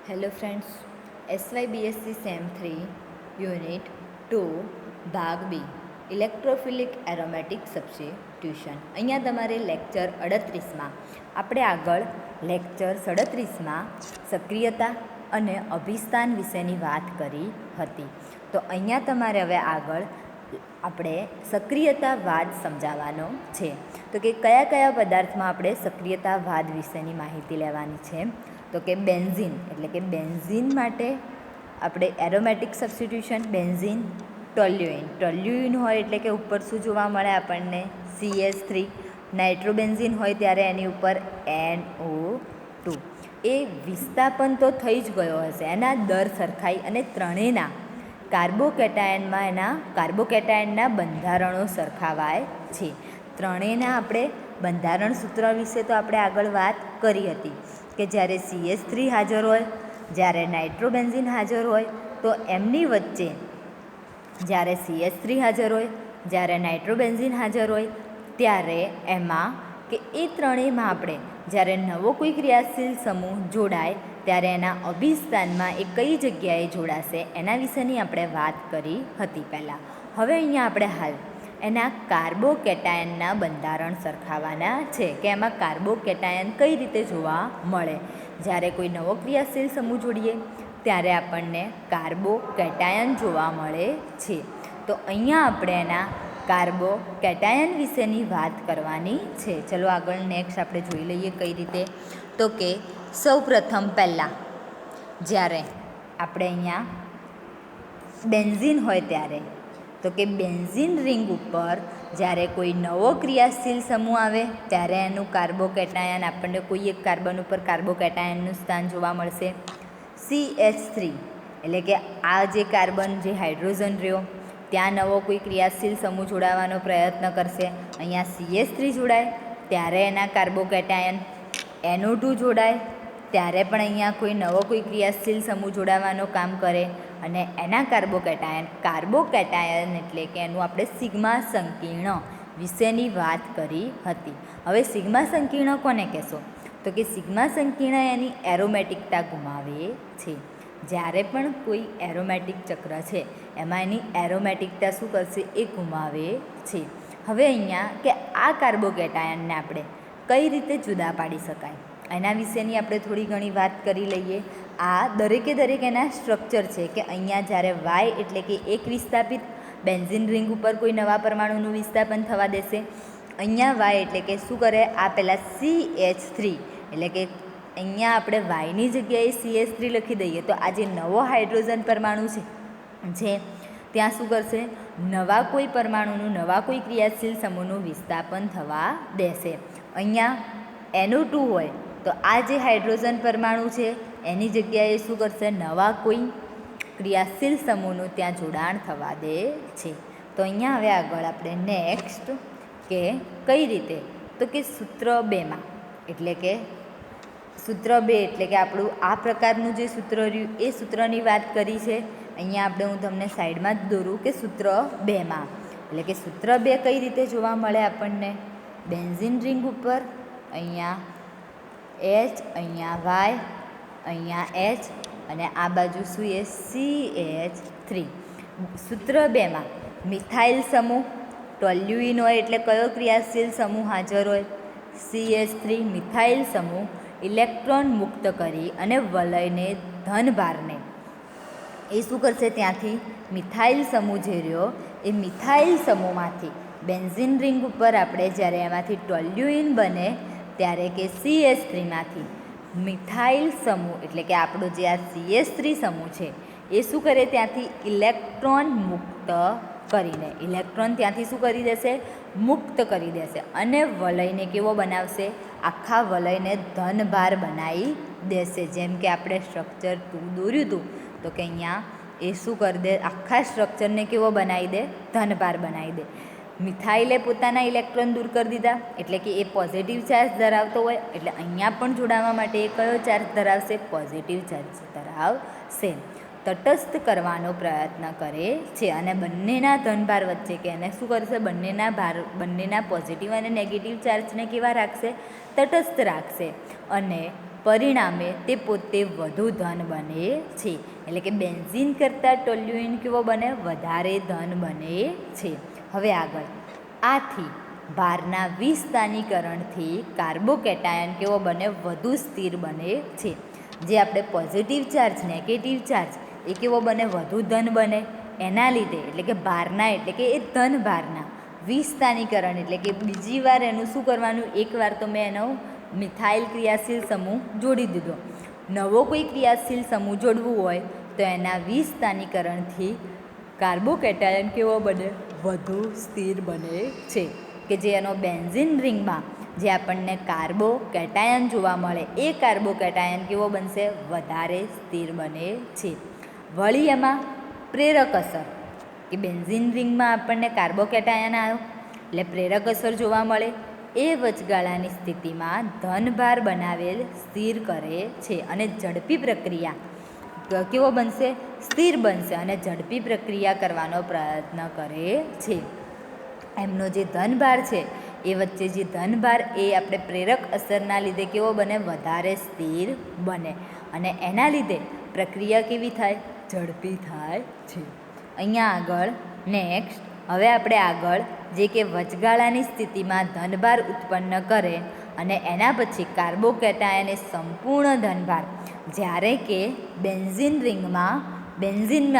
Hello friends, SYBSC sem 3 unit 2 ભાગ બી electrophilic aromatic substitution. અહીંયા તમારે લેક્ચર 38માં આપણે આગળ લેક્ચર 37માં સક્રિયતા અને અભિસ્થાન વિશેની વાત કરી હતી. તો અહીંયા તમારે હવે આગળ આપણે સક્રિયતાવાદ સમજાવવાનો છે. તો કે કયા કયા પદાર્થમાં આપણે સક્રિયતાવાદ વિશેની માહિતી લેવાની છે. તો કે બેન્ઝીન, એટલે કે બેન્ઝીન માટે આપણે એરોમેટિક સબસ્ટિટ્યુશન બેન્ઝીન, ટોલ્યુઇન હોય એટલે કે ઉપર શું જોવા મળે આપણને CH3, નાઇટ્રોબેન્ઝીન હોય ત્યારે એની ઉપર NO2. એ વિસ્થાપન તો થઈ જ ગયો હશે, એના દર સરખાઈ અને ત્રણેયના કાર્બોકેટાયનમાં એના કાર્બોકેટાયનના બંધારણો સરખાવાય છે. ત્રણેયના આપણે બંધારણ સૂત્ર વિશે તો આપણે આગળ વાત કરી હતી કે જ્યારે CH3 હાજર હોય, જ્યારે નાઇટ્રોબેન્ઝીન હાજર હોય તો એમની વચ્ચે જ્યારે CH3 હાજર હોય, જ્યારે નાઇટ્રોબેન્ઝીન હાજર હોય ત્યારે એમાં કે એ ત્રણેયમાં આપણે જ્યારે નવો કોઈ ક્રિયાશીલ સમૂહ જોડાય ત્યારે એના અભિસ્થાનમાં એ કઈ જગ્યાએ જોડાશે એના વિશેની આપણે વાત કરી હતી પહેલાં. હવે અહીંયા આપણે હાલ એના કાર્બોકેટાયનના બંધારણ સરખાવવાના છે કે એમાં કાર્બોકેટાયન કઈ રીતે જોવા મળે. જ્યારે કોઈ નવો ક્રિયાશીલ સમૂહ જોડીએ ત્યારે આપણને કાર્બોકેટાયન જોવા મળે છે. તો અહીંયા આપણે એના કાર્બોકેટાયન વિશેની વાત કરવાની છે. ચલો આગળ નેક્સ્ટ આપણે જોઈ લઈએ કઈ રીતે. તો કે સૌપ્રથમ પહેલાં જ્યારે આપણે અહીંયા બેન્ઝીન હોય ત્યારે તો કે બેન્ઝીન રિંગ ઉપર જ્યારે કોઈ નવો ક્રિયાશીલ સમૂહ આવે ત્યારે એનું કાર્બોકેટાયન આપણને કોઈ એક કાર્બન ઉપર કાર્બોકેટાયનનું સ્થાન જોવા મળશે CH3, એટલે કે આ જે કાર્બન જે હાઇડ્રોજન રહ્યો ત્યાં નવો કોઈ ક્રિયાશીલ સમૂહ જોડાવાનો પ્રયત્ન કરશે. અહીંયા CH3 જોડાય ત્યારે એના કાર્બોકેટાયન, NO2 જોડાય ત્યારે પણ અહીંયા કોઈ નવો કોઈ ક્રિયાશીલ સમૂહ જોડાવાનું કામ કરે અને એના કાર્બોકેટાયન એટલે કે એનું આપણે સિગ્મા સંકીર્ણ વિશેની વાત કરી હતી. હવે સિગ્મા સંકીર્ણ કોને કહેશો? તો કે સિગ્મા સંકીર્ણ એની એરોમેટિકતા ગુમાવે છે. જ્યારે પણ કોઈ એરોમેટિક ચક્ર છે એમાં એની એરોમેટિકતા શું કરશે? એ ગુમાવે છે. હવે અહીંયા કે આ કાર્બોકેટાયનને આપણે કઈ રીતે જુદા પાડી શકાય એના વિશેની આપણે થોડી ઘણી વાત કરી લઈએ. આ દરેકે દરેક એના સ્ટ્રક્ચર છે કે અહીંયા જ્યારે Y એટલે કે એક વિસ્થાપિત બેન્ઝીન રિંગ ઉપર કોઈ નવા પરમાણુનું વિસ્થાપન થવા દેશે. અહીંયા Y એટલે કે શું કરે? આ પહેલાં CH3 એટલે કે અહીંયા આપણે Yની જગ્યાએ CH3 લખી દઈએ તો આ જે નવો હાઇડ્રોજન પરમાણુ છે ત્યાં શું કરશે? નવા કોઈ પરમાણુનું, નવા કોઈ ક્રિયાશીલ સમૂહનું વિસ્થાપન થવા દેશે. અહીંયા NO2 હોય તો આ જે હાઇડ્રોજન પરમાણુ છે એની જગ્યાએ શું કરશે? નવા કોઈ ક્રિયાશીલ સમૂહનું ત્યાં જોડાણ થવા દે છે. તો અહીંયા હવે આગળ આપણે નેક્સ્ટ કે કઈ રીતે? તો કે સૂત્ર 2માં એટલે કે સૂત્ર 2 એટલે કે આપણું આ પ્રકારનું જે સૂત્ર રહ્યું એ સૂત્રની વાત કરી છે. અહીંયા આપણે હું તમને સાઈડમાં જ દોરું કે સૂત્ર 2માં એટલે કે સૂત્ર 2 કઈ રીતે જોવા મળે આપણને? બેન્ઝીન રિંગ ઉપર અહીંયા H, અહીંયા Y, અહીંયા H અને આ બાજુ શું એ CH3. સૂત્ર 2માં મિથાઇલ સમૂહ, ટોલ્યુઇન હોય એટલે કયો ક્રિયાશીલ સમૂહ હાજર હોય? CH3 મિથાઇલ સમૂહ ઇલેક્ટ્રોન મુક્ત કરી અને વલયને ધનભારને એ શું કરશે? ત્યાંથી મિથાઇલ સમૂહ જે રહ્યો એ મિથાઇલ સમૂહમાંથી બેન્ઝીન રિંગ ઉપર આપણે જ્યારે એમાંથી ટોલ્યુઇન બને ત્યારે કે CH3માંથી મિથાઇલ સમૂહ એટલે કે આપણો જે આ CH3 સમૂહ છે એ શું કરે? ત્યાંથી ઇલેક્ટ્રોન મુક્ત કરીને ઇલેક્ટ્રોન ત્યાંથી શું કરી દેશે? મુક્ત કરી દેશે અને વલયને કેવો બનાવશે? આખા વલયને ધનભાર બનાવી દેશે. જેમ કે આપણે સ્ટ્રક્ચર 2 દોર્યું હતું તો કે અહીંયા એ શું કરી દે? આખા સ્ટ્રક્ચરને કેવો બનાવી દે? ધનભાર બનાવી દે. મિથાઇલે પોતાના ઇલેક્ટ્રોન દૂર કરી દીધા એટલે કે એ પોઝિટિવ ચાર્જ ધરાવતો હોય એટલે અહીંયા પણ જોડાવા માટે એ કયો ચાર્જ ધરાવશે? પોઝિટિવ ચાર્જ ધરાવશે. તટસ્થ કરવાનો પ્રયત્ન કરે છે અને બંનેના ધનભાર વચ્ચે કે એને શું કરશે? બંનેના પોઝિટિવ અને નેગેટિવ ચાર્જને કેવા રાખશે? તટસ્થ રાખશે અને પરિણામે તે પોતે વધુ ધન બને છે. એટલે કે બેન્ઝીન કરતાં ટોલ્યુઇન કેવો બને? વધારે ધન બને છે. હવે આગળ, આથી ભારના વિસ્થાનીકરણથી કાર્બોકેટાયન કેવો બને? વધુ સ્થિર બને છે. જે આપણે પોઝિટિવ ચાર્જ, નેગેટિવ ચાર્જ એ કેવો બને? વધુ ધન બને. એના લીધે એટલે કે ભારના એટલે કે એ ધન ભારના વિસ્થાનીકરણ એટલે કે બીજી વાર એનું શું કરવાનું? એકવાર તો મેં એનો મિથાઇલ ક્રિયાશીલ સમૂહ જોડી દીધો. નવો કોઈ ક્રિયાશીલ સમૂહ જોડવું હોય તો એના વિસ્થાનીકરણથી કાર્બોકેટાયન કેવો બને? વધુ સ્થિર બને છે. કે જે એનો બેન્ઝીન રિંગમાં જે આપણને કાર્બોકેટાયન જોવા મળે એ કાર્બોકેટાયન કેવો બનશે? વધારે સ્થિર બને છે. વળી એમાં પ્રેરક અસર કે બેન્ઝીન રિંગમાં આપણને કાર્બોકેટાયન આવ્યો એટલે પ્રેરક અસર જોવા મળે. એ વચગાળાની સ્થિતિમાં ધનભાર બનાવેલ સ્થિર કરે છે અને ઝડપી પ્રક્રિયા કેવો બનશે? સ્થિર બનશે અને ઝડપી પ્રક્રિયા કરવાનો પ્રયત્ન કરે છે. એમનો જે ધનભાર છે એ વચ્ચે જે ધનભાર એ આપણે પ્રેરક અસરના લીધે કેવો બને? વધારે સ્થિર બને અને એના લીધે પ્રક્રિયા કેવી થાય? ઝડપી થાય છે. અહીંયા આગળ નેક્સ્ટ હવે આપણે આગળ જે કે વચગાળાની સ્થિતિમાં ધનભાર ઉત્પન્ન કરે અને એના પછી કાર્બોકેટાયન એ સંપૂર્ણ ધનભાર, જ્યારે કે બેન્ઝીન રિંગમાં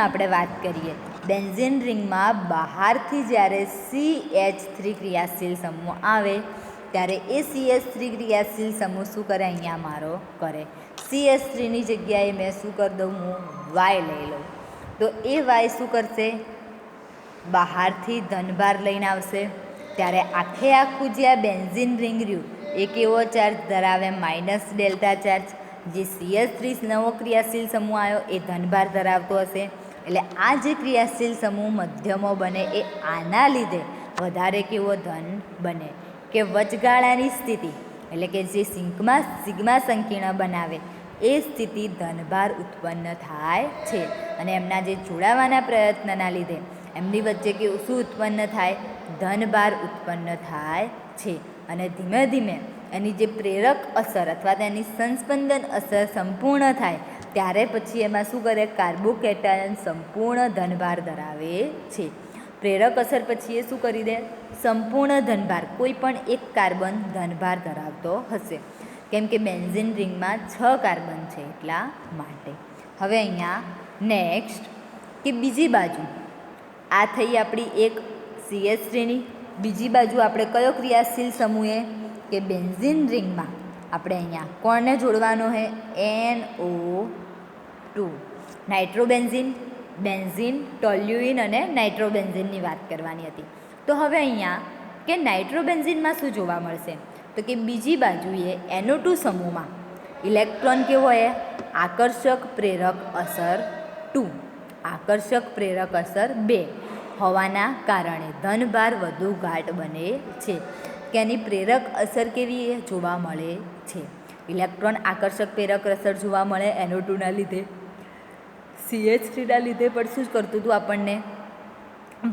આપણે વાત કરીએ, બેન્ઝીન રિંગમાં બહારથી જ્યારે CH3 ક્રિયાશીલ સમૂહ આવે ત્યારે એ CH3 ક્રિયાશીલ સમૂહ શું કરે? અહીંયા મારો કરે. CH3ની જગ્યાએ મેં શું કરી દઉં? હું Y લઈ લઉં. તો એ Y શું કરશે? બહારથી ધનભાર લઈને આવશે. ત્યારે આખું જે આ બેન્ઝીન રિંગ રહ્યું એ કેવો ચાર્જ ધરાવે? Minus delta charge. જે CH3 નવો ક્રિયાશીલ સમૂહ આવ્યો એ ધનભાર ધરાવતો હશે. એટલે આ જે ક્રિયાશીલ સમૂહ મધ્યમો બને એ આના લીધે વધારે કેવો ધન બને? કે વચગાળાની સ્થિતિ એટલે કે જે સિગ્મા સંકીર્ણ બનાવે એ સ્થિતિ ધનભાર ઉત્પન્ન થાય છે અને એમના જે જોડાવાના પ્રયત્નના લીધે એમની વચ્ચે કેવું શું ઉત્પન્ન થાય? ધનભાર ઉત્પન્ન થાય છે. અને ધીમે ધીમે એની જે પ્રેરક અસર અથવા તેની સંસ્પંદન અસર સંપૂર્ણ થાય ત્યારે પછી એમાં શું કરે? કાર્બોકેટાયન સંપૂર્ણ ધનભાર ધરાવે છે. પ્રેરક અસર પછી એ શું કરી દે? સંપૂર્ણ ધનભાર, કોઈ પણ એક કાર્બન ધનભાર ધરાવતો હશે, કેમ કે બેન્ઝીન રિંગમાં 6 કાર્બન છે એટલા માટે. હવે અહીંયા નેક્સ્ટ કે બીજી બાજુ આ થઈ આપણી એક CH3ની, બીજી બાજુ આપણે કયો ક્રિયાશીલ સમૂહે? કે બેન્ઝીન રિંગમાં આપણે અહીંયા કોણને જોડવાનો છે? NO2, નાઇટ્રોબેન્ઝીન, બેન્ઝીન, ટોલ્યુઇન અને નાઇટ્રોબેન્ઝીનની વાત કરવાની હતી. તો હવે અહીંયા કે નાઇટ્રોબેન્ઝીનમાં શું જોવા મળશે? તો કે બીજી બાજુએ NO2 સમૂહમાં ઇલેક્ટ્રોન કેવો હોય? આકર્ષક પ્રેરક અસર 2, આકર્ષક પ્રેરક અસર 2 હોવાના કારણે ધનભાર વધુ ગાઢ બને છે. કે એની પ્રેરક અસર કેવી જોવા મળે છે? ઇલેક્ટ્રોન આકર્ષક પ્રેરક અસર જોવા મળે NO2ના લીધે. CH3ના લીધે પણ શું કરતું હતું? આપણને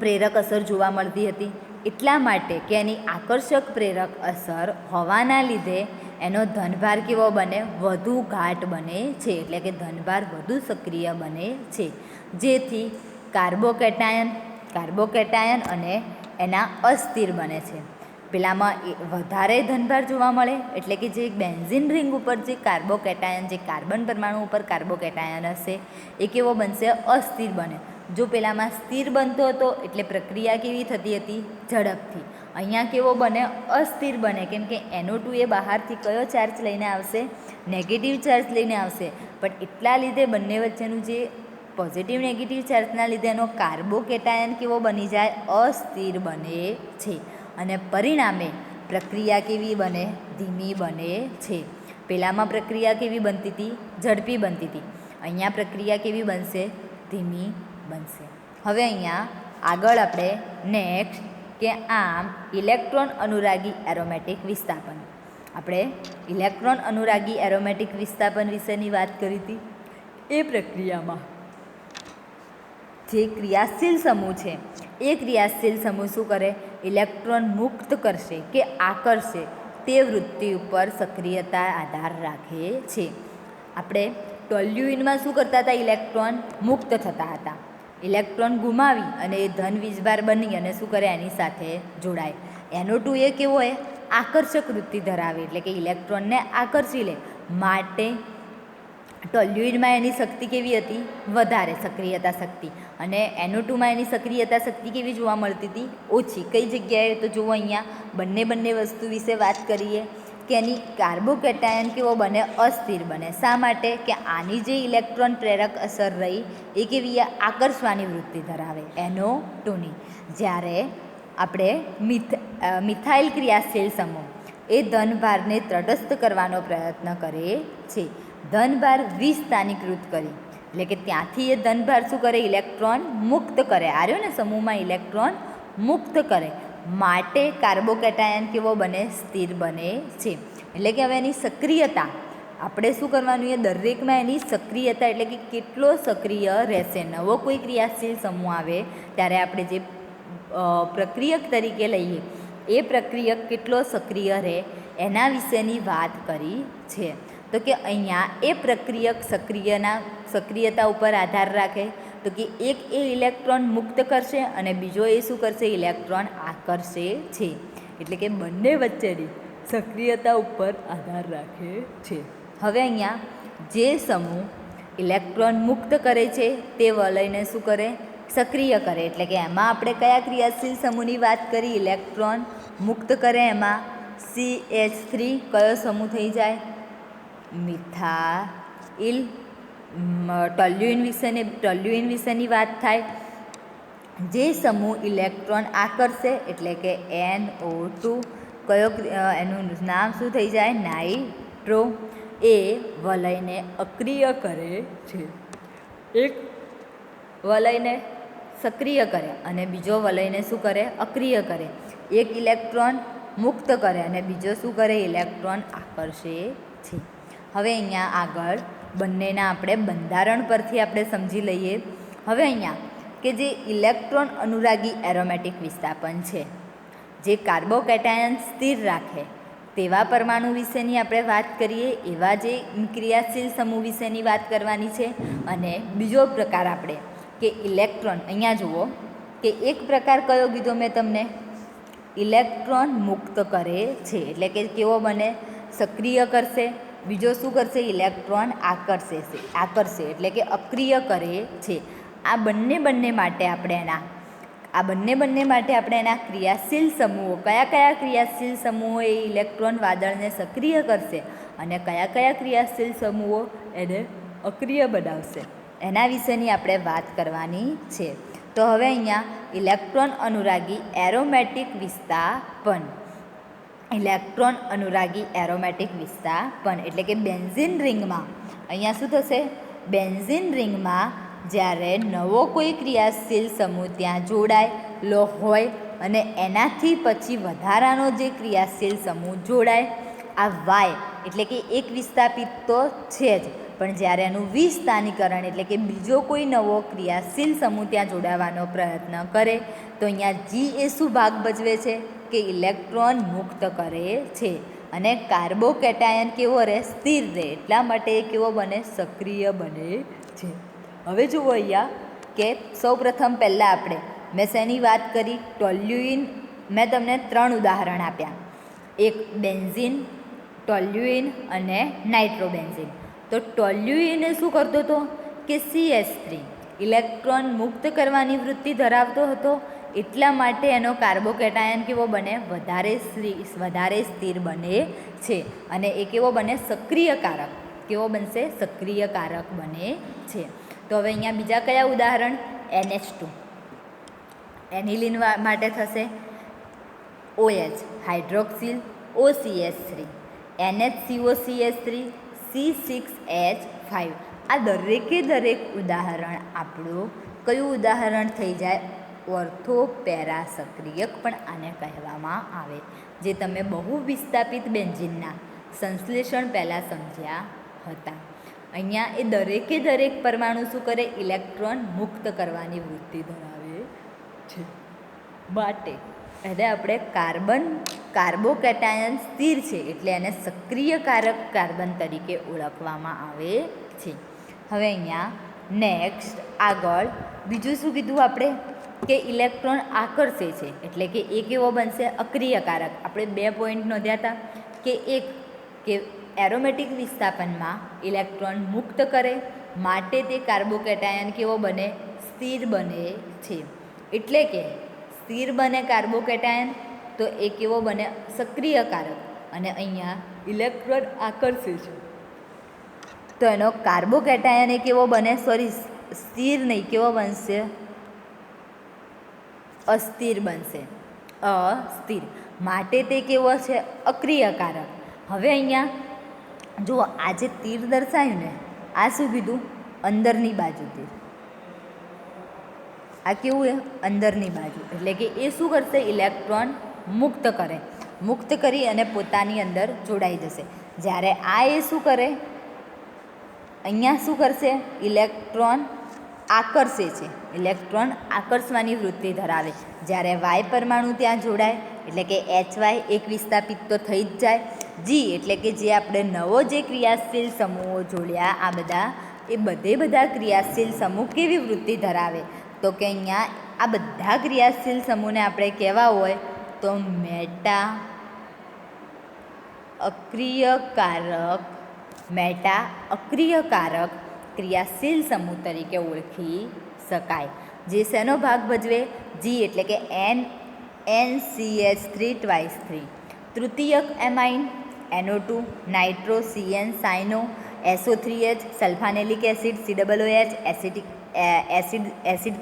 પ્રેરક અસર જોવા મળતી હતી. એટલા માટે કે એની આકર્ષક પ્રેરક અસર હોવાના લીધે એનો ધનભાર કેવો બને? વધુ ગાઢ બને છે. એટલે કે ધનભાર વધુ સક્રિય બને છે, જેથી કાર્બોકેટાયન અને એના અસ્થિર બને છે. પેલામાં વધારે ધનભાર જોવા મળે એટલે કે જે બેન્ઝીન રિંગ ઉપર જે કાર્બોકેટાયન, જે કાર્બન પરમાણુ ઉપર કાર્બોકેટાયન હશે એ કેવો બનશે? અસ્થિર બને. જો પેલામાં સ્થિર બનતો હતો એટલે પ્રક્રિયા કેવી થતી હતી? ઝડપથી. અહીંયા કેવો બને? અસ્થિર બને, કેમ કે NO2 એ બહારથી કયો ચાર્જ લઈને આવશે? નેગેટિવ ચાર્જ લઈને આવશે. પણ એટલા લીધે બંને વચ્ચેનું જે પોઝિટિવ નેગેટિવ ચાર્જના લીધે એનો કાર્બોકેટાયન કેવો બની જાય? અસ્થિર બને છે અને પરિણામે પ્રક્રિયા કેવી બને? ધીમી બને છે. પહેલામાં પ્રક્રિયા કેવી બનતી હતી? ઝડપી બનતી હતી. અહીંયા પ્રક્રિયા કેવી બનશે? ધીમી બનશે. હવે અહીંયા આગળ આપણે નેક્સ્ટ કે આમ ઇલેક્ટ્રોન અનુરાગી એરોમેટિક વિસ્થાપન, આપણે ઇલેક્ટ્રોન અનુરાગી એરોમેટિક વિસ્થાપન વિશેની વાત કરી હતી. એ પ્રક્રિયામાં જે ક્રિયાશીલ સમૂહ છે એ ક્રિયાશીલ સમૂહ શું કરે? ઇલેક્ટ્રોન મુક્ત કરશે કે આકર્ષે તે વૃત્તિ ઉપર સક્રિયતા આધાર રાખે છે. આપણે ટોલ્યુઇનમાં શું કરતા હતા? ઇલેક્ટ્રોન મુક્ત થતા હતા. ઇલેક્ટ્રોન ગુમાવી અને એ ધન વીજભાર બની અને શું કરે? એની સાથે જોડાય. NO2 એ કેવો હોય? આકર્ષક વૃત્તિ ધરાવે, એટલે કે ઇલેક્ટ્રોનને આકર્ષી લે. માટે ટોલ્યુઇનમાં એની શક્તિ કેવી હતી? વધારે સક્રિયતા શક્તિ. અને NO2માં એની સક્રિયતા શક્તિ કેવી જોવા મળતી હતી? ઓછી. કઈ જગ્યાએ? તો જુઓ અહીંયા બંને વસ્તુ વિશે વાત કરીએ કે એની કાર્બોકેટાયન કેવો બને? અસ્થિર બને. શા માટે? કે આની જે ઇલેક્ટ્રોન પ્રેરક અસર રહી એ કેવી? આકર્ષવાની વૃત્તિ ધરાવે NO2ની. જ્યારે આપણે મિથાઇલ ક્રિયાશીલ સમૂહ એ ધનભારને તટસ્થ કરવાનો પ્રયત્ન કરે છે. ધનભાર વિસ્થાનીકૃત કરી, એટલે કે ત્યાંથી એ ધનભાર શું કરે? ઇલેક્ટ્રોન મુક્ત કરે. આર્યો ને સમૂહમાં ઇલેક્ટ્રોન મુક્ત કરે. માટે કાર્બોકેટાયન કેવો બને? સ્થિર બને છે. એટલે કે હવે એની સક્રિયતા આપણે શું કરવાનું? એ દરેકમાં એની સક્રિયતા, એટલે કે કેટલો સક્રિય રહેશે. નવો કોઈ ક્રિયાશીલ સમૂહ આવે ત્યારે આપણે જે પ્રક્રિયક તરીકે લઈએ એ પ્રક્રિયક કેટલો સક્રિય રહે એના વિશેની વાત કરી છે. તો કે અહીંયા એ પ્રક્રિયક સક્રિયતા ઉપર આધાર રાખે. તો કે એક એ ઇલેક્ટ્રોન મુક્ત કરશે અને બીજો એ શું કરશે? ઇલેક્ટ્રોન આકર્ષે છે. એટલે કે બંને વચ્ચેની સક્રિયતા ઉપર આધાર રાખે છે. હવે અહીંયા જે સમૂહ ઇલેક્ટ્રોન મુક્ત કરે છે તે વલયને શું કરે? સક્રિય કરે. એટલે કે એમાં આપણે કયા ક્રિયાશીલ સમૂહની વાત કરી? ઇલેક્ટ્રોન મુક્ત કરે. એમાં CH3 કયો સમૂહ થઈ જાય? મિથાઇલ. ટોલ્યુઇન વિશેની વાત થાય. જે સમૂહ ઇલેક્ટ્રોન આકર્ષે એટલે કે NO2 કયો? એનું નામ શું થઈ જાય? નાઇટ્રો. એ વલયને અક્રિય કરે છે. એક વલયને સક્રિય કરે અને બીજો વલયને શું કરે? અક્રિય કરે. એક ઇલેક્ટ્રોન મુક્ત કરે અને બીજો શું કરે? ઇલેક્ટ્રોન આકર્ષે છે. હવે અહીંયા આગળ બંનેના આપણે બંધારણ પરથી આપણે સમજી લઈએ. હવે અહીંયા કે જે ઇલેક્ટ્રોન અનુરાગી એરોમેટિક વિસ્થાપન છે, જે કાર્બોકેટાયન સ્થિર રાખે તેવા પરમાણુ વિશેની આપણે વાત કરીએ. એવા જે ક્રિયાશીલ સમૂહ વિશેની વાત કરવાની છે. અને બીજો પ્રકાર આપણે કે ઇલેક્ટ્રોન, અહીંયા જુઓ કે એક પ્રકાર કયો કીધો મેં તમને? ઇલેક્ટ્રોન મુક્ત કરે છે. એટલે કે કેવો બને? સક્રિય કરશે. બીજો શું કરશે? ઇલેક્ટ્રોન આકર્ષે. એટલે કે અક્રિય કરે છે. આ બંને માટે આપણે એના ક્રિયાશીલ સમૂહો, કયા ક્રિયાશીલ સમૂહો એ ઇલેક્ટ્રોન વાદળને સક્રિય કરશે અને કયા ક્રિયાશીલ સમૂહો એને અક્રિય બનાવશે, એના વિશેની આપણે વાત કરવાની છે. તો હવે અહીંયા ઇલેક્ટ્રોન અનુરાગી એરોમેટિક વિસ્થાપન. એટલે કે બેન્ઝીન રિંગમાં અહીંયા શું થશે? બેન્ઝીન રિંગમાં જ્યારે નવો કોઈ ક્રિયાશીલ સમૂહ ત્યાં જોડાયેલો હોય અને એનાથી પછી વધારાનો જે ક્રિયાશીલ સમૂહ જોડાય, આ વાય એટલે કે એક વિસ્થાપિત તો છે જ, પણ જ્યારે એનું વિસ્થાનીકરણ એટલે કે બીજો કોઈ નવો ક્રિયાશીલ સમૂહ ત્યાં જોડાવાનો પ્રયત્ન કરે તો અહીંયા જી એ શું ભાગ ભજવે છે? કે ઇલેક્ટ્રોન મુક્ત કરે છે. અને કાર્બોકેટાયન કેવો રહે? સ્થિર રહે. એટલા માટે એ કેવો બને? સક્રિય બને છે. હવે જુઓ અહીંયા કે સૌપ્રથમ પહેલાં મેં શેની વાત કરી? ટોલ્યુઇન. મેં તમને 3 ઉદાહરણ આપ્યા. એક બેન્ઝીન, ટોલ્યુઇન અને નાઇટ્રોબેન્ઝીન. તો ટોલ્યુઇને શું કરતો હતો? કે CH3 ઇલેક્ટ્રોન મુક્ત કરવાની વૃત્તિ ધરાવતો હતો. એટલા માટે એનો કાર્બોકેટાયન કેવો બને? વધારે સ્થિર બને છે. અને એ કેવો બને? સક્રિયકારક. કેવો બનશે? સક્રિયકારક બને છે. તો હવે અહીંયા બીજા કયા ઉદાહરણ? NH2 એનિલિન માટે થશે. OH hydroxyl, OCH3 NHCOCH3 C6H5. આ દરેક ઉદાહરણ આપણું કયું ઉદાહરણ થઈ જાય? ઓર્થોપેરા સક્રિયક પણ આને કહેવામાં આવે, જે તમે બહુ વિસ્થાપિત બેન્ઝીનના સંશ્લેષણ પહેલાં સમજ્યા હતા. અહીંયા એ દરેક પરમાણુ શું કરે? ઇલેક્ટ્રોન મુક્ત કરવાની વૃત્તિ ધરાવે છે. માટે એને આપણે કાર્બન કાર્બોકેટાયન સ્થિર છે એટલે એને સક્રિયકારક કાર્બન તરીકે ઓળખવામાં આવે છે. હવે અહીંયા નેક્સ્ટ આગળ બીજું શું કીધું આપણે કે ઇલેક્ટ્રોન આકર્ષે છે એટલે કે એ કેવો બનશે અક્રિયકારક. આપણે 2 પોઈન્ટ નોંધ્યા હતા કે એક કે એરોમેટિક વિસ્થાપનમાં ઇલેક્ટ્રોન મુક્ત કરે માટે તે કાર્બોકેટાયન કેવો બને સ્થિર બને છે. એટલે કે સ્થિર બને કાર્બોકેટાયન તો એ કેવો બને સક્રિયકારક અને અહીંયા ઇલેક્ટ્રોન આકર્ષે છે તો એનો કાર્બોકેટાયન એ કેવો બને સ્થિર નહીં કેવો બનશે અસ્થિર બનશે અસ્થિર માટે તે કેવો છે અક્રિયકારક. હવે અહીંયા જો આ જે તીર દર્શાવ્યું ને આ શું કીધું અંદરની બાજુ તીર આ કેવું છે અંદરની બાજુ એટલે કે એ શું કરશે ઇલેક્ટ્રોન મુક્ત કરી અને પોતાની અંદર જોડાઈ જશે. જ્યારે આ એ શું કરે અહીંયા શું કરશે ઇલેક્ટ્રોન આકર્ષે છે ઇલેક્ટ્રોન આકર્ષવાની વૃત્તિ ધરાવે. જ્યારે વાય પરમાણુ ત્યાં જોડાય એટલે કે HY એક વિસ્થાપિત તો થઈ જ જાય. જી એટલે કે જે આપણે નવો જે ક્રિયાશીલ સમૂહો જોડ્યા આ બધા એ બધા ક્રિયાશીલ સમૂહ કેવી વૃત્તિ ધરાવે તો કે અહીંયા આ બધા ક્રિયાશીલ સમૂહને આપણે કહેવા હોય તો મેટા અક્રિયકારક ક્રિયાશીલ સમૂહ તરીકે ઓળખી શકાય. જે શેનો ભાગ ભજવે જી એટલે કે NCH3 twice 3 તૃતીયક amine NO2 nitro CN cyano SO3H sulphanilic acid COOH acid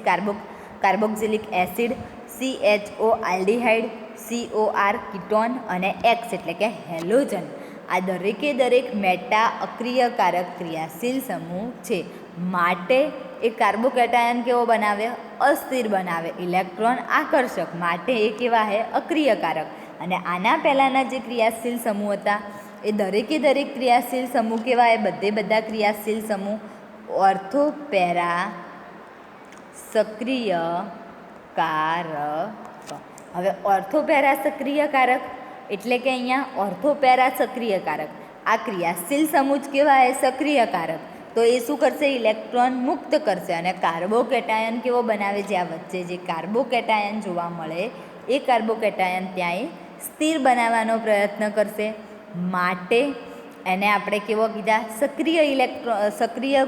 carboxylic acid CHO aldehyde COR ketone અને X એટલે કે હેલોજન. આ દરેક મેટા અક્રિયકારક ક્રિયાશીલ સમૂહ છે માટે એ કાર્બોકેટાયન કેવો બનાવે અસ્થિર બનાવે. ઇલેક્ટ્રોન આકર્ષક માટે એ કેવા છે અક્રિયકારક. અને આના પહેલાંના જે ક્રિયાશીલ સમૂહ હતા એ દરેક ક્રિયાશીલ સમૂહ કેવા એ બધા ક્રિયાશીલ સમૂહ ઓર્થોપેરા સક્રિયકારક. હવે ઓર્થોપેરા સક્રિયકારક એટલે કે અહીંયા ઓર્થોપેરા સક્રિયકારક આ ક્રિયાશીલ સમૂહ જ કેવા એ સક્રિયકારક તો એ શું કરશે ઇલેક્ટ્રોન મુક્ત કરશે અને કાર્બોકેટાયન કેવો બનાવે જે આ વચ્ચે જે કાર્બોકેટાયન જોવા મળે એ કાર્બોકેટાયન ત્યાં સ્થિર બનાવવાનો પ્રયત્ન કરશે માટે એને આપણે કેવો કીધા સક્રિય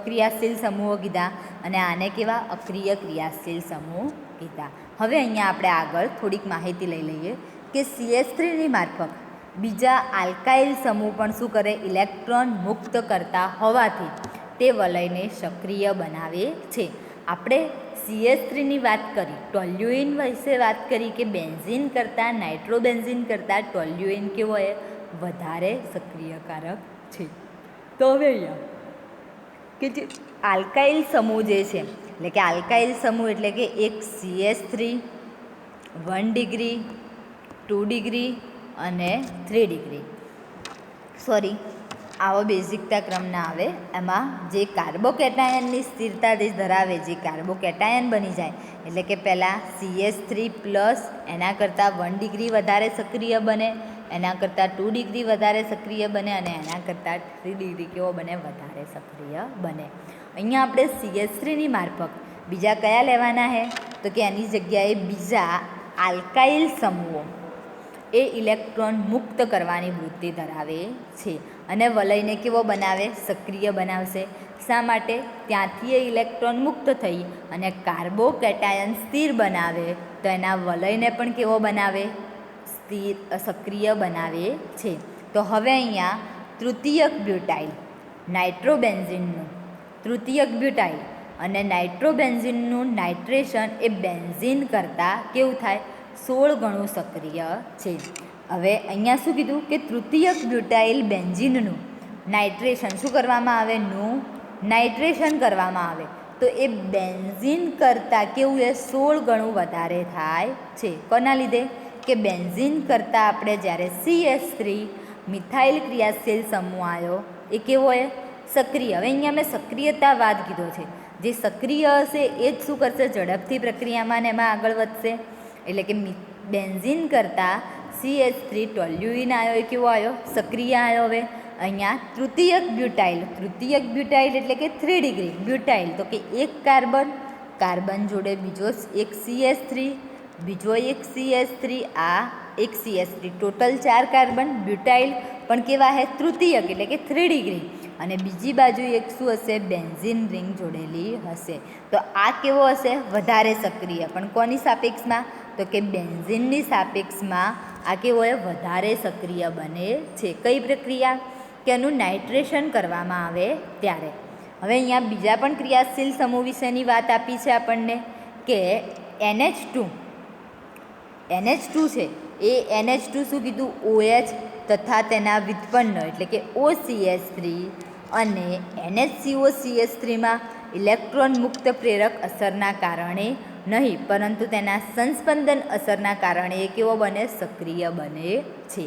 ક્રિયાશીલ સમૂહો કીધા અને આને કેવા અક્રિય ક્રિયાશીલ સમૂહ કીધા. હવે અહીંયા આપણે આગળ થોડીક માહિતી લઈ લઈએ કે CH3ની મારફત બીજા આલ્કાઇલ સમૂહ પણ શું કરે ઇલેક્ટ્રોન મુક્ત કરતા હોવાથી તે વલયને સક્રિય બનાવે છે. આપણે CH3ની વાત કરી ટોલ્યુઇન વિશે વાત કરી કે બેન્ઝીન કરતાં નાઇટ્રોબેન્ઝીન કરતાં ટોલ્યુઇન કેવો એ વધારે સક્રિયકારક છે. તો હવે અહીંયા કે જે આલ્કાઇલ સમૂહ જે છે એટલે કે આલ્કાઇલ સમૂહ એટલે કે એક CH3 1 ડિગ્રી 2 ડિગ્રી અને 3 ડિગ્રી આવો બેઝિકતા ક્રમ ના આવે. એમાં જે કાર્બોકેટાયનની સ્થિરતા જે ધરાવે જે કાર્બોકેટાયન બની જાય એટલે કે પહેલાં CH3 પ્લસ એના કરતાં 1 ડિગ્રી વધારે સક્રિય બને એના કરતાં 2 ડિગ્રી વધારે સક્રિય બને અને એના કરતાં 3 ડિગ્રી કેવો બને વધારે સક્રિય બને. અહીંયા આપણે CH3ની મારફત બીજા કયા લેવાના છે તો કે એની જગ્યાએ બીજા આલ્કાઇલ સમૂહો એ ઇલેક્ટ્રોન મુક્ત કરવાની વૃત્તિ ધરાવે છે અને વલયને કેવો બનાવે સક્રિય બનાવશે. શા માટે ત્યાંથી એ ઇલેક્ટ્રોન મુક્ત થઈ અને કાર્બોકેટાયન સ્થિર બનાવે તો એના વલયને પણ કેવો બનાવે સક્રિય બનાવે છે. તો હવે અહીંયા તૃતીયક બ્યુટાઇલ નાઇટ્રોબેન્ઝીનનું તૃતીયક બ્યુટાઇલ અને નાઇટ્રોબેન્ઝીનનું નાઇટ્રેશન એ બેન્ઝીન કરતાં કેવું થાય 16 ગણું સક્રિય છે. હવે અહીંયા શું કીધું કે તૃતીયક બ્યુટાઇલ બેન્ઝીનનું નાઇટ્રેશન શું કરવામાં આવે નાઇટ્રેશન કરવામાં આવે તો એ બેન્ઝીન કરતાં કેવું એ 16 ગણું વધારે થાય છે. કોના લીધે કે બેન્ઝીન કરતાં આપણે જ્યારે CH3 મિથાઇલ ક્રિયાશીલ સમૂહ આવ્યો એ કેવો એ સક્રિય. હવે અહીંયા મેં સક્રિયતાવાદ કીધો છે. જે સક્રિય હશે એ જ શું કરશે ઝડપથી પ્રક્રિયામાં ને એમાં આગળ વધશે. એટલે કે બેન્ઝીન કરતાં CH3 ટોલ્યુઇન આવ્યો એ કેવો આવ્યો? સક્રિય આવ્યો. હવે અહીંયા તૃતીયક બ્યુટાઇલ એટલે કે 3 ડિગ્રી બ્યુટાઇલ, તો કે એક કાર્બન જોડે બીજો એક CH3, બીજો એક CH3, આ એક CH3, ટોટલ 4 કાર્બન બ્યુટાઇલ પણ કેવા હે? તૃતીયક એટલે કે 3 ડિગ્રી. અને બીજી બાજુ એક શું હશે? બેન્ઝીન રિંગ જોડેલી હશે. તો આ કેવો હશે? વધારે સક્રિય. પણ કોની સાપેક્ષમાં? તો કે બેન્ઝીનની સાપેક્ષમાં આ કેવો હોય? વધારે સક્રિય બને છે. કઈ પ્રક્રિયા? કે એનું નાઇટ્રેશન કરવામાં આવે ત્યારે. હવે અહીંયા બીજા પણ ક્રિયાશીલ સમૂહ વિશેની વાત આપી છે આપણને કે NH2 છે એ NH2 શું કીધું? OH તથા તેના વ્યુત્પન્ન એટલે કે OCH3 અને NHCOCH3માં ઇલેક્ટ્રોન મુક્ત પ્રેરક અસરના કારણે નહીં, પરંતુ તેના સંસ્પંદન અસરના કારણે એ કેવો બને? સક્રિય બને છે.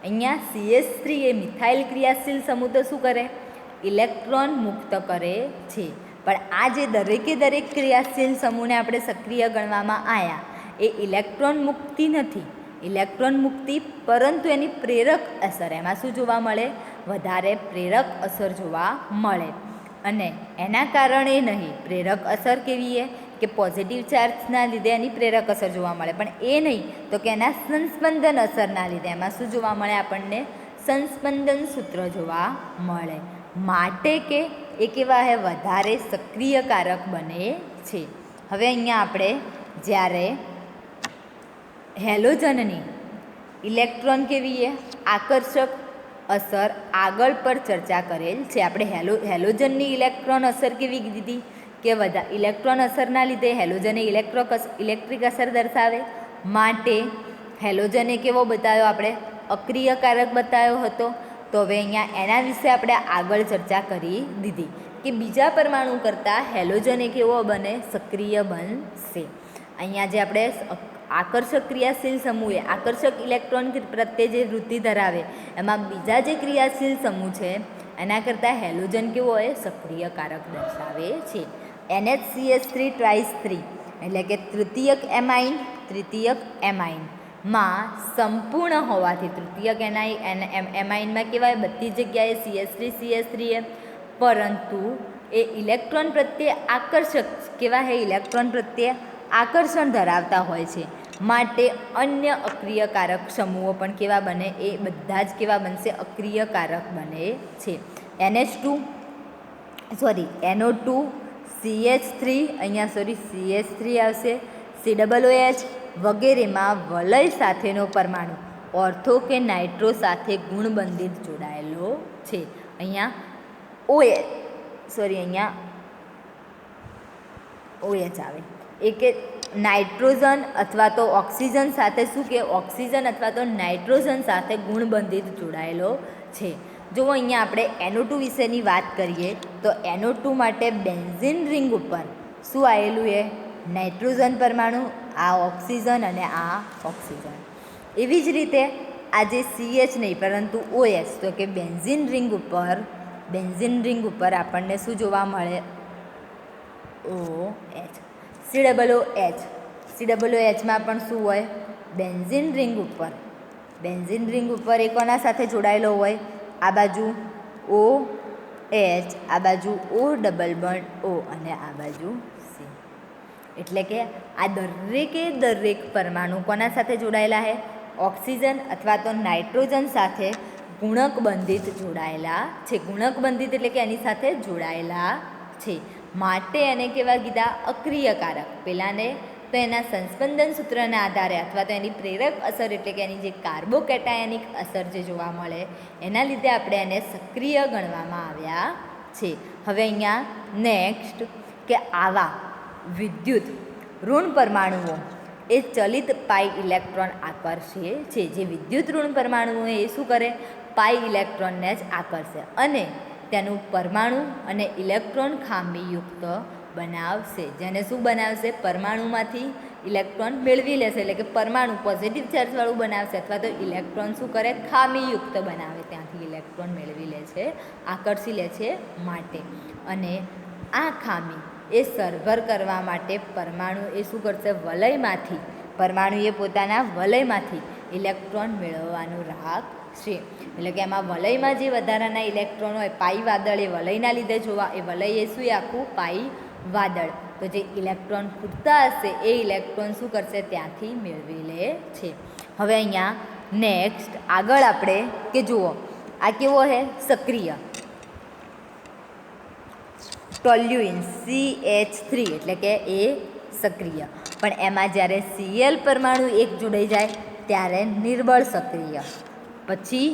અહીંયા CH3 એ મિથાઇલ ક્રિયાશીલ સમૂહ તો શું કરે? ઇલેક્ટ્રોન મુક્ત કરે છે. પણ આ જે દરેક ક્રિયાશીલ સમૂહને આપણે સક્રિય ગણવામાં આવ્યા એ ઇલેક્ટ્રોન મુક્તિ નથી. ઇલેક્ટ્રોન મુક્તિ પરંતુ એની પ્રેરક અસર, એમાં શું જોવા મળે? વધારે પ્રેરક અસર જોવા મળે. અને એના કારણે નહીં, પ્રેરક અસર કેવી છે? કે પોઝિટિવ ચાર્જના લીધે એની પ્રેરક અસર જોવા મળે, પણ એ નહીં તો કે એના સંસ્પંદન અસરના લીધે એમાં શું જોવા મળે આપણને? સંસ્પંદન સૂત્ર જોવા મળે. માટે કે એ કેવા હે? વધારે સક્રિયકારક બને છે. હવે અહીંયા આપણે જ્યારે હેલોજનની ઇલેક્ટ્રોન કેવી છે? આકર્ષક અસર આગળ પર ચર્ચા કરેલ છે. આપણે હેલોજનની ઇલેક્ટ્રોન અસર કેવી કીધી? કે ઇલેક્ટ્રોન અસરના લીધે હેલોજને ઇલેક્ટ્રિક અસર દર્શાવે. માટે હેલોજને કેવો બતાવ્યો? આપણે અક્રિયકારક બતાવ્યો હતો. તો હવે અહીંયા એના વિશે આપણે આગળ ચર્ચા કરી દીધી કે બીજા પરમાણુ કરતાં હેલોજન એ કેવો બને? સક્રિય બનશે. અહીંયા જે આપણે આકર્ષક ક્રિયાશીલ સમૂહ આકર્ષક ઇલેક્ટ્રોન પ્રત્યે જે વૃત્તિ ધરાવે એમાં બીજા જે ક્રિયાશીલ સમૂહ છે એના કરતાં હેલોજન કેવો હોય? સક્રિયકારક દર્શાવે છે. NHCH3 ટ્વાઇસ 3 એટલે કે તૃતીયક એમાઇનમાં સંપૂર્ણ હોવાથી, તૃતીયક એમાઇનમાં કેવાય? બધી જગ્યાએ CH3 પરંતુ એ ઇલેક્ટ્રોન પ્રત્યે આકર્ષક કેવા હે? ઇલેક્ટ્રોન પ્રત્યે આકર્ષણ ધરાવતા હોય છે. માટે અન્ય અક્રિયકારક સમૂહો પણ કેવા બને? એ બધા જ કેવા બનશે? અક્રિયકારક બને છે. NO2 CH3 અહીંયા CH3 આવશે, COOH વગેરેમાં વલય સાથેનો પરમાણુ ઓર્થો કે નાઇટ્રો સાથે ગુણબંધિત જોડાયેલો છે. અહીંયા OH આવે એ કે નાઇટ્રોજન અથવા તો ઓક્સિજન સાથે શું કે? ઓક્સિજન અથવા તો નાઇટ્રોજન સાથે ગુણબંધિત જોડાયેલો છે. જો અહીંયા આપણે NO2 વિશેની વાત કરીએ તો NO2 માટે બેન્ઝીન રિંગ ઉપર શું આવેલું છે? નાઇટ્રોજન પરમાણુ, આ ઓક્સિજન અને આ ઓક્સિજન. એવી જ રીતે આ જે CH નહીં પરંતુ OH, તો કે બેન્ઝીન રિંગ ઉપર આપણને શું જોવા મળે? OH. COOHમાં પણ શું હોય? બેન્ઝીન રિંગ ઉપર એ કોના સાથે જોડાયેલો હોય? આ બાજુ OH, આ બાજુ O ડબલ બોન્ડ O અને આ બાજુ C. એટલે કે આ દરેક પરમાણુ કોના સાથે જોડાયેલા છે? ઓક્સિજન અથવા તો નાઇટ્રોજન સાથે ગુણક બંધિત જોડાયેલા છે. ગુણક બંધિત એટલે કે એની સાથે જોડાયેલા છે. માટે એને કેવા કીધા? અક્રિયકારક. પેલાને તો એના સંસ્પંદન સૂત્રના આધારે અથવા તો એની પ્રેરક અસર એટલે કે એની જે કાર્બોકેટાયનિક અસર જે જોવા મળે એના લીધે આપણે એને સક્રિય ગણવામાં આવ્યા છે. હવે અહીંયા નેક્સ્ટ કે આવા વિદ્યુત ઋણ પરમાણુઓ એ ચલિત પાઈ ઇલેક્ટ્રોન આકર્ષે છે. જે વિદ્યુત ઋણ પરમાણુઓ એ શું કરે? પાઈ ઇલેક્ટ્રોનને જ આકર્ષે અને તેનું પરમાણુ અને ઇલેક્ટ્રોન ખામીયુક્ત બનાવશે. જેને શું બનાવશે? પરમાણુમાંથી ઇલેક્ટ્રોન મેળવી લેશે, એટલે કે પરમાણુ પોઝિટિવ ચાર્જવાળું બનાવશે અથવા તો ઇલેક્ટ્રોન શું કરે? ખામીયુક્ત બનાવે, ત્યાંથી ઇલેક્ટ્રોન મેળવી લે છે, આકર્ષી લે છે માટે. અને આ ખામી એ સરભર કરવા માટે પરમાણુ એ શું કરશે? વલયમાંથી, પરમાણુએ પોતાના વલયમાંથી ઇલેક્ટ્રોન મેળવવાનું રાખશે. એટલે કે એમાં વલયમાં જે વધારાના ઇલેક્ટ્રોન હોય પાઈ વાદળ એ વલયના લીધે જોવા, એ વલય એ શું આખું પાઈ વાદળ. તો જે ઇલેક્ટ્રોન પૂરતા હશે એ ઇલેક્ટ્રોન શું કરશે ત્યાંથી મેળવી લે છે. હવે અહીંયા નેક્સ્ટ આગળ આપણે કે જુઓ આ કેવો છે સક્રિય ટોલ્યુઇન CH3 એટલે કે એ સક્રિય, પણ એમાં જ્યારે Cl પરમાણુ એક જોડાઈ જાય ત્યારે નિર્બળ સક્રિય, પછી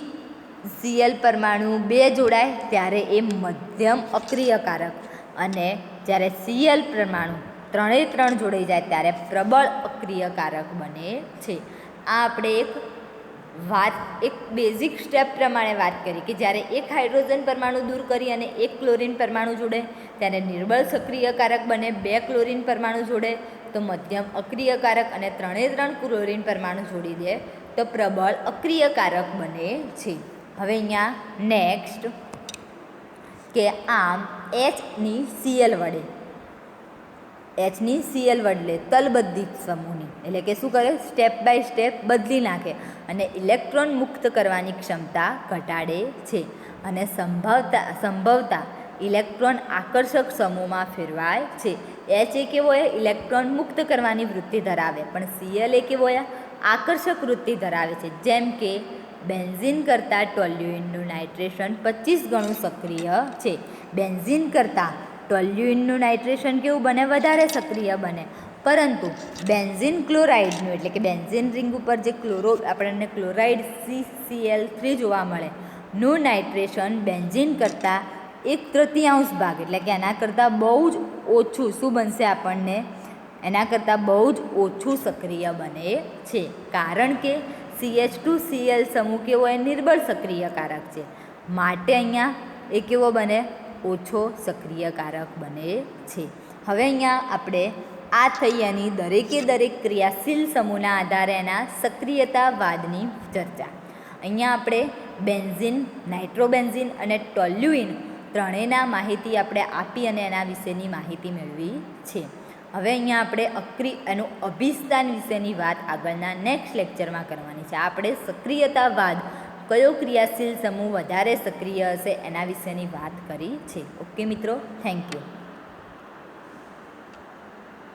Cl પરમાણુ 2 જોડાય ત્યારે એ મધ્યમ અક્રિયકારક, અને જ્યારે Cl પરમાણુ 3 જોડાઈ જાય ત્યારે પ્રબળ અક્રિયકારક બને છે. આ આપણે એક બેઝિક સ્ટેપ પ્રમાણે વાત કરી કે જ્યારે એક હાઇડ્રોજન પરમાણુ દૂર કરી અને એક ક્લોરીન પરમાણુ જોડે ત્યારે નિર્બળ સક્રિયકારક બને, 2 ક્લોરીન પરમાણુ જોડે તો મધ્યમ અક્રિયકારક, અને 3 ક્લોરીન પરમાણુ જોડી દે તો પ્રબળ અક્રિયકારક બને છે. હવે અહીંયા નેક્સ્ટ કે આમ Hની Cl વડે તલબદ્ધિત સમૂહની એટલે કે શું કરે સ્ટેપ બાય સ્ટેપ બદલી નાખે અને ઇલેક્ટ્રોન મુક્ત કરવાની ક્ષમતા ઘટાડે છે, અને સંભવતા ઇલેક્ટ્રોન આકર્ષક સમૂહમાં ફેરવાય છે. H એ કેવો હોય ઇલેક્ટ્રોન મુક્ત કરવાની વૃત્તિ ધરાવે, પણ Cl એ કેવો હોય આકર્ષક વૃત્તિ ધરાવે છે. જેમ કે બેન્ઝીન કરતાં ટોલ્યુઇનનું નાઇટ્રેશન 25 ગણું સક્રિય છે. બેન્ઝીન કરતાં ટોલ્યુઇનનું નાઇટ્રેશન કેવું બને વધારે સક્રિય બને, પરંતુ બેન્ઝીન ક્લોરાઇડનું એટલે કે બેન્ઝીન રિંગ ઉપર જે આપણને ક્લોરાઇડ CCl3 જોવા મળે નું નાઇટ્રેશન બેન્ઝીન કરતાં 1/3 ભાગ એટલે કે એના કરતાં બહુ જ ઓછું શું બનશે આપણને એના કરતાં બહુ જ ઓછું સક્રિય બને છે. કારણ કે CH2Cl સમૂહ કેવો એ નિર્બળ સક્રિયકારક છે, માટે અહીંયા એ કેવો બને ઓછો સક્રિયકારક બને છે. હવે અહીંયા આપણે આ થઈ એની દરેક ક્રિયાશીલ સમૂહના આધારે એના સક્રિયતાવાદની ચર્ચા. અહીંયા આપણે બેન્ઝીન, નાઇટ્રોબેન્ઝીન અને ટોલ્યુઇન ત્રણેયના માહિતી આપણે આપી અને એના વિશેની માહિતી મેળવી છે. હવે અહીંયા આપણે એનું અભિસ્થાન વિશેની વાત આગળના નેક્સ્ટ લેક્ચરમાં કરવાની છે. આપણે સક્રિયતાવાદ કયો ક્રિયાશીલ સમૂહ વધારે સક્રિય હશે એના વિશેની વાત કરી છે. ઓકે મિત્રો, થેન્ક યુ.